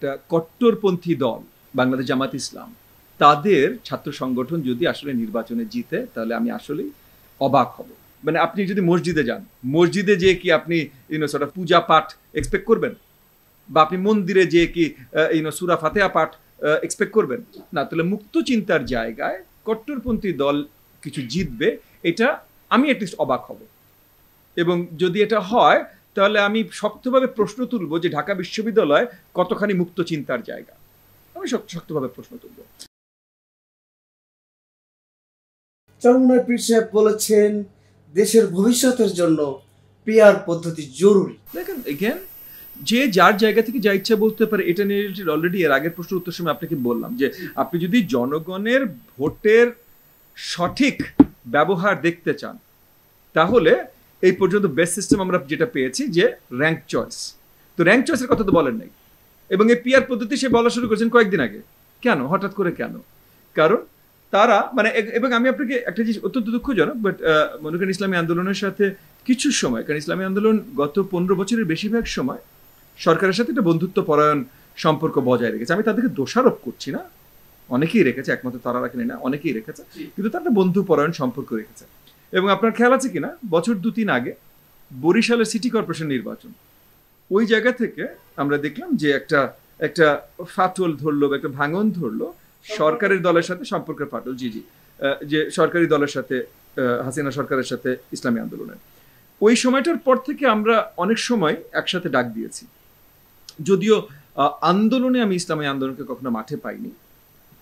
একটা কট্টরপন্থী দল বাংলাদেশ জামাত ইসলাম, তাদের ছাত্র সংগঠন যদি আসলে নির্বাচনে জিতে তাহলে আমি আসলেই অবাক হব। মানে আপনি যদি মসজিদে যান, মসজিদে যে কি আপনি পূজা পাঠ এক্সপেক্ট করবেন? বা আপনি মন্দিরে যে কি সূরা ফাতিহা পাঠ এক্সপেক্ট করবেন? না। তাহলে মুক্ত চিন্তার জায়গায় কট্টরপন্থী দল কিছু জিতবে, এটা আমি অ্যাটলিস্ট অবাক হব। এবং যদি এটা হয় তাহলে আমি শক্তভাবে প্রশ্ন তুলব যে ঢাকা বিশ্ববিদ্যালয় কতখানি মুক্ত চিন্তার জায়গা। আমি শক্তভাবে প্রশ্ন তুলব। চরমনাই পীর সাহেব বলেছেন দেশের ভবিষ্যতের জন্য পিআর পদ্ধতি জরুরি। দেখেন, এগেন যে যার জায়গা থেকে যা ইচ্ছা বলতে পারে, এটা নিয়ে অলরেডি এর আগের প্রশ্নের উত্তর সময় আপনাকে বললাম যে আপনি যদি জনগণের ভোটের সঠিক ব্যবহার দেখতে চান তাহলে এই পর্যন্ত বেস্ট সিস্টেম আমরা যেটা পেয়েছি যে র্যাঙ্ক চয়েস। তো র্যাঙ্ক চয়েসের কথা তো বলেন নাই, এবং এই পিআর পদ্ধতি সে বলা শুরু করেছেন কয়েকদিন আগে। কেন, হঠাৎ করে কেন? কারণ তারা মানে, এবং আমি আপনাকে একটা জিনিস অত্যন্ত দুঃখজনক, বাট মনে করেন ইসলামী আন্দোলনের সাথে কিছু সময়, কারণ ইসলামী আন্দোলন গত 15 বছরের বেশিরভাগ সময় সরকারের সাথে একটা বন্ধুত্ব পরায়ণ সম্পর্ক বজায় রেখেছে। আমি তাদেরকে দোষারোপ করছি না, অনেকেই রেখেছে, একমাত্র তারা রাখেনি না, অনেকেই রেখেছে, কিন্তু তারা একটা বন্ধু পরায়ণ সম্পর্ক রেখেছে। এবং আপনার খেয়াল আছে কিনা, বছর 2-3 আগে বরিশালের সিটি কর্পোরেশন নির্বাচন, ওই জায়গা থেকে আমরা দেখলাম যে একটা ফাটল ধরলো, একটা ভাঙন ধরলো সরকারের দলের সাথে সম্পর্কের ফাটল। জি, যে সরকারি দলের সাথে, হাসিনা সরকারের সাথে ইসলামী আন্দোলনের ওই সময়টার পর থেকে আমরা অনেক সময় একসাথে ডাক দিয়েছি। যদিও আন্দোলনে আমি ইসলামী আন্দোলনকে কখনো মাঠে পাইনি,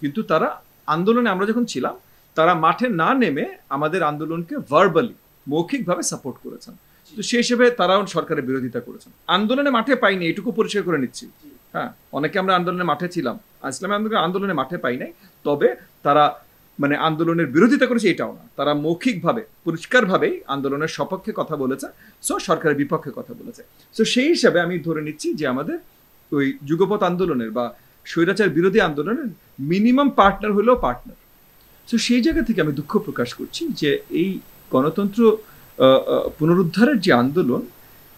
কিন্তু তারা আন্দোলনে আমরা যখন ছিলাম তারা মাঠে না নেমে আমাদের আন্দোলনকে ভার্বালি, মৌখিকভাবে সাপোর্ট করেছেন। তো সেই হিসেবে তারাও সরকারের বিরোধিতা করেছেন। আন্দোলনে মাঠে পাইনি, এটুকু পরিষ্কার করে নিচ্ছি। হ্যাঁ, অনেকে আমরা আন্দোলনের মাঠে ছিলাম, ইসলামী আন্দোলনে মাঠে পাই নাই, তবে তারা মানে আন্দোলনের বিরোধিতা করেছে এটাও না, তারা মৌখিকভাবে পরিষ্কারভাবেই আন্দোলনের সপক্ষে কথা বলেছে, সো সরকারের বিপক্ষে কথা বলেছে। সো সেই হিসাবে আমি ধরে নিচ্ছি যে আমাদের ওই যুগপৎ আন্দোলনের বা স্বৈরাচার বিরোধী আন্দোলনের মিনিমাম পার্টনার হলেও পার্টনার। সো সেই জায়গা থেকে আমি দুঃখ প্রকাশ করছি যে এই গণতন্ত্র পুনরুদ্ধারের যে আন্দোলন,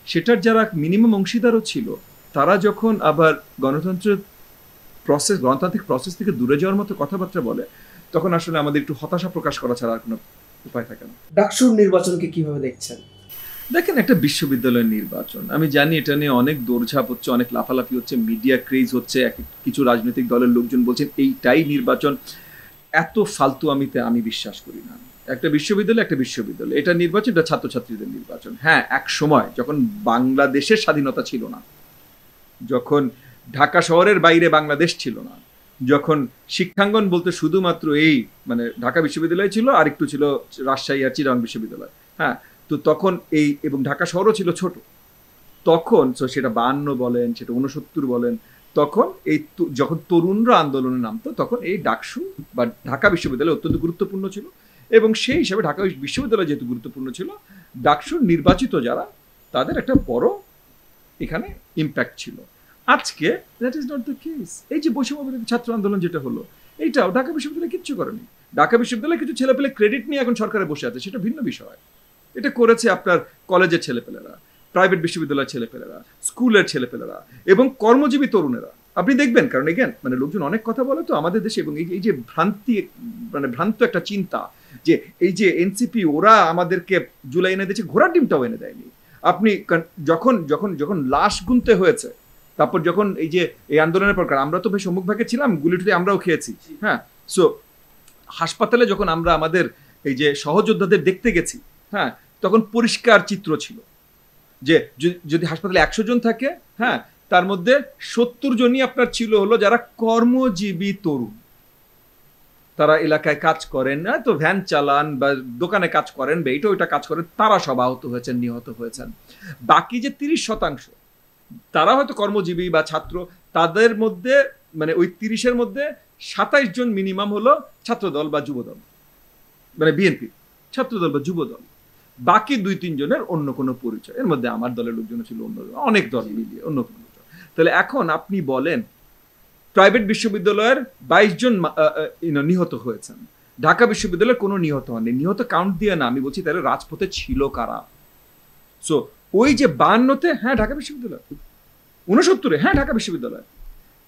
সেটার যারা মিনিমাম অংশীদারও ছিল, তারা যখন আবার গণতান্ত্রিক প্রসেস থেকে দূরে যাওয়ার মতো কথাবার্তা বলে, তখন আসলে আমাদের একটু হতাশা প্রকাশ করা ছাড়া আর কোনো উপায় থাকে না। ডাকসুর নির্বাচনকে কিভাবে দেখছেন? দেখেন, একটা বিশ্ববিদ্যালয়ের নির্বাচন, আমি জানি এটা নিয়ে অনেক দৌড়ঝাঁপ হচ্ছে, অনেক লাফালাফি হচ্ছে, মিডিয়া ক্রেজ হচ্ছে, কিছু রাজনৈতিক দলের লোকজন বলছেন এইটাই নির্বাচন। এত ফালতু আমি বিশ্বাস করি না। একটা বিশ্ববিদ্যালয়, এটা নির্বাচন, এটা ছাত্রছাত্রীদের নির্বাচন। হ্যাঁ, এক সময় যখন বাংলাদেশের স্বাধীনতা ছিল না, যখন ঢাকা শহরের বাইরে বাংলাদেশ ছিল না, যখন শিক্ষাঙ্গন বলতে শুধুমাত্র এই মানে ঢাকা বিশ্ববিদ্যালয় ছিল, আর একটু ছিল রাজশাহী আর চিটাগং বিশ্ববিদ্যালয়। হ্যাঁ, তো তখন এই, এবং ঢাকা শহরও ছিল ছোট তখন, তো সেটা 52 বলেন, সেটা 69 বলেন, তখন এই যখন তরুণরা আন্দোলনে নামতো তখন এই ডাকসু বা ঢাকা বিশ্ববিদ্যালয় অত্যন্ত গুরুত্বপূর্ণ ছিল, এবং সেই হিসাবে ঢাকা বিশ্ববিদ্যালয় যেহেতু গুরুত্বপূর্ণ ছিল, ডাকসুর নির্বাচিত যারা, তাদের একটা বড় এখানে ইম্প্যাক্ট ছিল। আজকে that is not the case. এই যে বৈষম্যবিরোধী ছাত্র আন্দোলন যেটা হলো, এইটাও ঢাকা বিশ্ববিদ্যালয় কিচ্ছু করেনি। ঢাকা বিশ্ববিদ্যালয় কিছু ছেলেপেলে ক্রেডিট নিয়ে এখন সরকারে বসে আছে, সেটা ভিন্ন বিষয়। এটা করেছে আপনার কলেজের ছেলেপেলেরা, প্রাইভেট বিশ্ববিদ্যালয়ের ছেলেপেলেরা, স্কুলের ছেলেপেলেরা এবং কর্মজীবী তরুণেরা। আপনি দেখবেন, কারণ এগেন মানে লোকজন অনেক কথা বলে তো আমাদের দেশে, এবং এই যে ভ্রান্ত একটা চিন্তা যে এই যে এনসিপি ওরা আমাদেরকে জুলাই এনে দিয়েছে, ঘোড়ার ডিমটাও এনে দেয়নি। আপনি যখন যখন যখন লাশ গুনতে হয়েছে, তারপর যখন এই যে এই আন্দোলনের প্রকার, আমরা তো বেশ সম্মুখভাগে ছিলাম, গুলিটুলি আমরাও খেয়েছি। হ্যাঁ, সো হাসপাতালে যখন আমরা আমাদের এই যে সহযোদ্ধাদের দেখতে গেছি, হ্যাঁ, তখন পরিষ্কার চিত্র ছিল যে যদি হাসপাতালে 100 জন থাকে, হ্যাঁ, তার মধ্যে 70 জনই আপনার ছিল হলো যারা কর্মজীবী তরুণ। তারা এলাকায় কাজ করেন না, তো ভ্যান চালান বা দোকানে কাজ করেন বা এটা ওইটা কাজ করেন, তারা সব আহত হয়েছেন, নিহত হয়েছেন। বাকি যে 30% তারা হয়তো কর্মজীবী বা ছাত্র, তাদের মধ্যে মানে ওই 30-এর মধ্যে 27 জন মিনিমাম হলো ছাত্রদল বা যুবদল, মানে বিএনপি ছাত্রদল বা যুবদল। বাকি 2-3 জনের অন্য কোনো পরিচয়, এর মধ্যে আমার দলের লোকজন ছিল, অন্য অনেক দল মিলিয়ে অন্য কোনো। তাহলে এখন আপনি বলেন প্রাইভেট বিশ্ববিদ্যালয়ের 22 জন নিহত হয়েছেন, ঢাকা বিশ্ববিদ্যালয়ের কোনো নিহত হননি। নিহত কাউন্ট দিয়ে না, আমি বলছি তাহলে রাজপথে ছিল কারা? সো ওই যে 52-তে হ্যাঁ ঢাকা বিশ্ববিদ্যালয়, 69-এ হ্যাঁ ঢাকা বিশ্ববিদ্যালয়,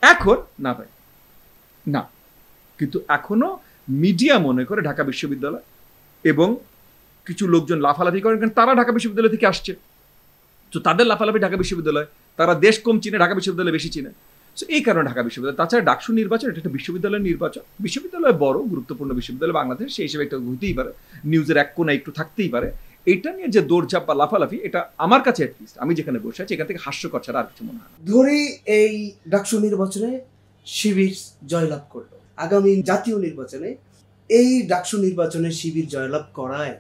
এখন না ভাই, না। কিন্তু এখনো মিডিয়া মনে করে ঢাকা বিশ্ববিদ্যালয়, এবং কিছু লোকজন লাফালাফি করেন কারণ তারা ঢাকা বিশ্ববিদ্যালয় থেকে আসছে, তো তাদের লাফালাফি ঢাকা বিশ্ববিদ্যালয়, তারা দেশ কম চিনে, ঢাকা বিশ্ববিদ্যালয় বেশি চিনে। সো এই কারণে ঢাকা বিশ্ববিদ্যালয়। তাছাড়া ডাকসু নির্বাচন এটা একটা বিশ্ববিদ্যালয়ের নির্বাচন, বিশ্ববিদ্যালয় বড় গুরুত্বপূর্ণ বিশ্ববিদ্যালয় বাংলাদেশ, সেই হিসেবে একটা হইতেই পারে, নিউজের এক কোণায় একটু থাকতেই পারে। এটা নিয়ে যে দৌড়ঝাঁপ বা লাফালাফি, এটা আমার কাছে অ্যাটলিস্ট, আমি যেখানে বসে আছি এখান থেকে হাস্যকর ছাড়া আর কিছু মনে হয় না। ধরি এই ডাকসু নির্বাচনে শিবির জয়লাভ করলো, আগামী জাতীয় নির্বাচনে এই ডাকসু নির্বাচনে শিবির জয়লাভ করায়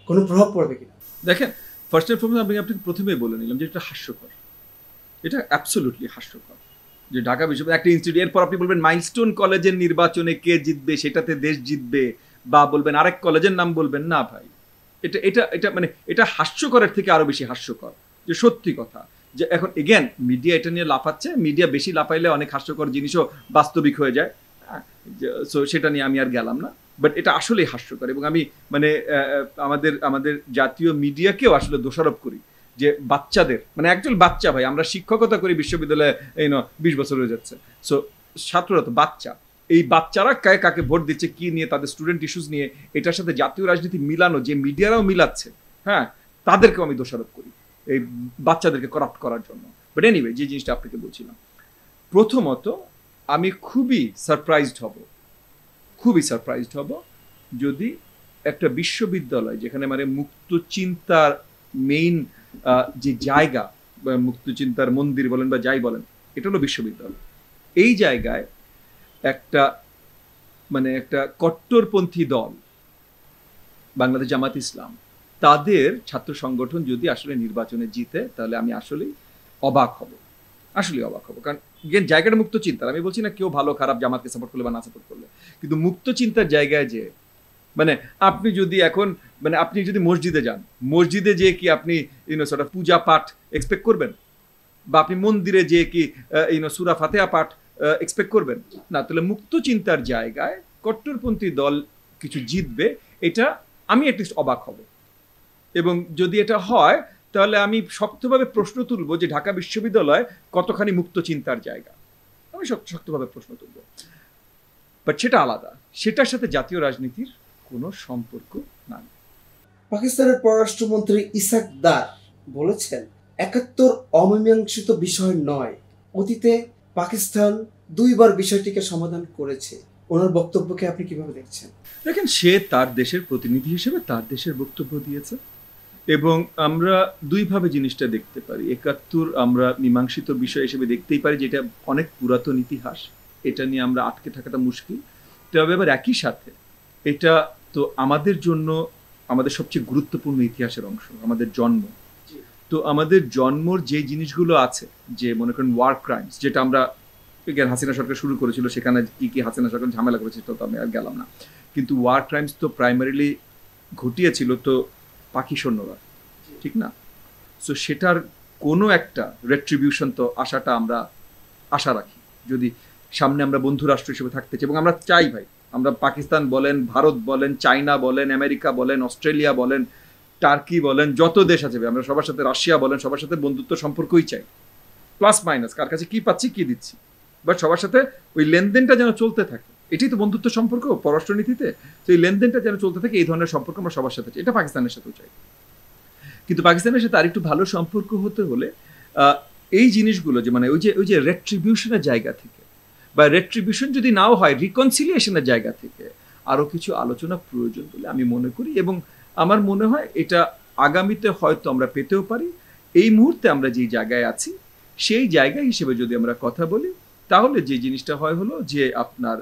কোনো প্রভাব পড়বে কিনা? দেখেন, ফার্স্ট অ্যান্ড ফরমোস্ট আমি আপনাকে প্রথমেই বলে নিলাম যে এটা হাস্যকর, এটা অ্যাবসলিউটলি হাস্যকর যে ঢাকা বিশ্ববিদ্যালয় একটা ইনস্টিটিউট, এরপর আপনি বলবেন মাইলস্টোন কলেজের নির্বাচনে কে জিতবে, সেটাতে দেশ জিতবে, বা বলবেন আরেক কলেজের নাম বলবেন। না ভাই, এটা এটা এটা মানে এটা হাস্যকরের থেকে আরো বেশি হাস্যকর। যে সত্যি কথা যে এখন এগেন মিডিয়া এটা নিয়ে লাফাচ্ছে, মিডিয়া বেশি লাফাইলে অনেক হাস্যকর জিনিসও বাস্তবিক হয়ে যায়, সো সেটা নিয়ে আমি আর গেলাম না। বাট এটা আসলেই হাস্যকর, এবং আমি মানে আমাদের জাতীয় মিডিয়াকেও আসলে দোষারোপ করি যে বাচ্চাদের, মানে একজন বাচ্চা ভাই, আমরা শিক্ষকতা করি বিশ্ববিদ্যালয়ে 20 বছর হয়ে যাচ্ছে, সো ছাত্ররা তো বাচ্চা, এই বাচ্চারা কাকে ভোট দিচ্ছে, কি নিয়ে, তাদের স্টুডেন্ট ইস্যুস নিয়ে, এটার সাথে জাতীয় রাজনীতি মিলানো যে মিডিয়ারাও মিলাচ্ছে, হ্যাঁ, তাদেরকেও আমি দোষারোপ করি এই বাচ্চাদেরকে করাপ্ট করার জন্য। বাট এনিওয়ে, যে জিনিসটা আপনাকে বলছিলাম, প্রথমত আমি খুবই সারপ্রাইজড হব যদি একটা বিশ্ববিদ্যালয় যেখানে মানে মুক্ত চিন্তার মেইন যে জায়গা, মুক্ত চিন্তার মন্দির বলেন বা যাই বলেন, এটা হলো বিশ্ববিদ্যালয়, এই জায়গায় একটা কট্টরপন্থী দল, বাংলাদেশ জামাত ইসলাম, তাদের ছাত্র সংগঠন যদি আসলে নির্বাচনে জিতে, তাহলে আমি আসলেই অবাক হব, কারণ জায়গাটা মুক্ত চিন্তার। আমি বলছি না কেউ ভালো খারাপ জামাতকে সাপোর্ট করলে বা না সাপোর্ট করলে, কিন্তু মুক্ত চিন্তার জায়গায় যে মানে আপনি যদি এখন মানে আপনি যদি মসজিদে যান, মসজিদে যে কি আপনি পূজা পাঠ এক্সপেক্ট করবেন, বা আপনি মন্দিরে যে কি সূরা ফাতিহা পাঠ এক্সপেক্ট করবেন না? তাহলে মুক্ত চিন্তার জায়গায় কট্টরপন্থী দল কিছু জিতবে, এটা আমি অ্যাটলিস্ট অবাক হব। এবং যদি এটা হয়, তাহলে আমি শক্তভাবে প্রশ্ন তুলব যে ঢাকা বিশ্ববিদ্যালয় কতখানি মুক্ত চিন্তার জায়গা, আমি শক্তভাবে প্রশ্ন তুলব। বাট সেটা আলাদা, সেটার সাথে জাতীয় রাজনীতির কোনো সম্পর্ক নাই। পাকিস্তানের পররাষ্ট্রমন্ত্রী ইসাক দার বলেছেন, ৭১ অমীমাংসিত বিষয় নয়, অতীতে পাকিস্তান 2 বার বিষয়টিকে সমাধান করেছে। ওনার বক্তব্যকে আপনি কিভাবে দেখছেন? দেখেন, সে তার দেশের প্রতিনিধি হিসেবে তার দেশের বক্তব্য দিয়েছে, এবং আমরা দুইভাবে জিনিসটা দেখতে পারি। ৭১ আমরা মীমাংসিত বিষয় হিসেবে দেখতেই পারি, যেটা অনেক পুরাতন ইতিহাস, এটা নিয়ে আমরা আটকে থাকাটা মুশকিল। তবে আবার একই সাথে এটা তো আমাদের জন্য আমাদের সবচেয়ে গুরুত্বপূর্ণ ইতিহাসের অংশ, আমাদের জন্ম। তো আমাদের জন্মর যে জিনিসগুলো আছে, যে মনে করেন ওয়ার ক্রাইমস, যেটা আমরা হাসিনা সরকার শুরু করেছিল, সেখানে কি কি হাসিনা সরকার ঝামেলা করেছে তো আমি আর গেলাম না, কিন্তু ওয়ার ক্রাইমস তো প্রাইমারিলি ঘটিয়েছিল তো পাকি সৈন্যরা, ঠিক না? সো সেটার কোনো একটা রেট্রিবিউশন তো আশাটা আমরা আশা রাখি, যদি সামনে আমরা বন্ধু রাষ্ট্র হিসেবে থাকতে চাই। এবং আমরা চাই ভাই, আমরা পাকিস্তান বলেন, ভারত বলেন, চায়না বলেন, আমেরিকা বলেন, অস্ট্রেলিয়া বলেন, টার্কি বলেন, যত দেশ আছে আমরা সবার সাথে, রাশিয়া বলেন, সবার সাথে বন্ধুত্ব সম্পর্কই চাই, প্লাস মাইনাস কার কাছে কি পাচ্ছি কি দিচ্ছি, বাট সবার সাথে ওই লেনদেনটা যেন চলতে থাকে, এটাই তো বন্ধুত্ব সম্পর্ক পররাষ্ট্রনীতিতে। তো এই লেনদেনটা যেন চলতে থাকে, এই ধরনের সম্পর্ক আমরা সবার সাথে চাই, এটা পাকিস্তানের সাথেও চাই। কিন্তু পাকিস্তানের সাথে আরেকটু ভালো সম্পর্ক হতে হলে এই জিনিসগুলো যে মানে ওই যে রেট্রিবিউশনের জায়গা থেকে, বা রেট্রিবিউশন যদি নাও হয়, রিকনসিলিয়েশনের জায়গা থেকে আরও কিছু আলোচনা প্রয়োজন বলে আমি মনে করি। এবং আমার মনে হয় এটা আগামীতে হয়তো আমরা পেতেও পারি। এই মুহূর্তে আমরা যেই জায়গায় আছি, সেই জায়গা হিসেবে যদি আমরা কথা বলি, তাহলে যে জিনিসটা হয় হলো যে আপনার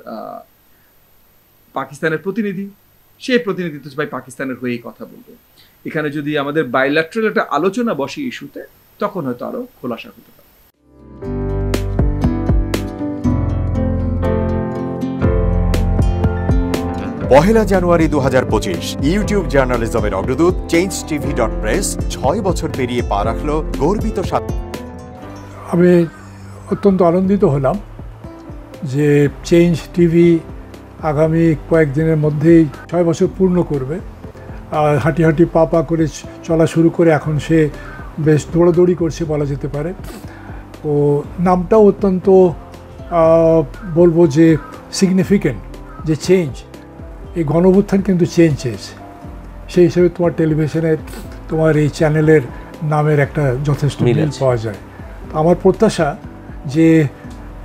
পাকিস্তানের প্রতিনিধি, সেই প্রতিনিধি তো ভাই পাকিস্তানের হয়েই কথা বলবে। এখানে যদি আমাদের বাইল্যাট্রাল একটা আলোচনা বসে ইস্যুতে, তখন হয়তো আরো খোলাসা হতে পারে। পহেলা জানুয়ারি 2025 ইউটিউব জার্নালিজমের অগ্রদূত changetv.press 6 বছর পেরিয়ে পা রাখলো গর্বিত। আমি অত্যন্ত আনন্দিত হলাম যে চেঞ্জ টিভি আগামী কয়েকদিনের মধ্যেই 6 বছর পূর্ণ করবে। হাঁটি হাঁটি পা পা করে চলা শুরু করে এখন সে বেশ দৌড়াদৌড়ি করছে বলা যেতে পারে। ও নামটাও অত্যন্ত বলবো যে সিগনিফিক্যান্ট যে চেঞ্জ, এই গণঅভ্যুত্থান কিন্তু চেঞ্জ চেয়েছে। সেই হিসেবে তোমার টেলিভিশনের, তোমার এই চ্যানেলের নামের একটা যথেষ্ট মিল পাওয়া যায়। আমার প্রত্যাশা যে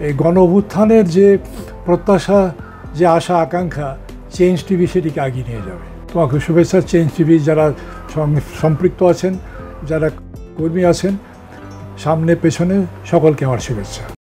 এই গণঅভ্যুত্থানের যে প্রত্যাশা, যে আশা আকাঙ্ক্ষা, চেঞ্জ টিভি সেটিকে এগিয়ে নিয়ে যাবে। তোমাকে শুভেচ্ছা। চেঞ্জ টিভি যারা সম্পৃক্ত আছেন, যারা কর্মী আছেন, সামনে পেছনে সকলকে আমার শুভেচ্ছা।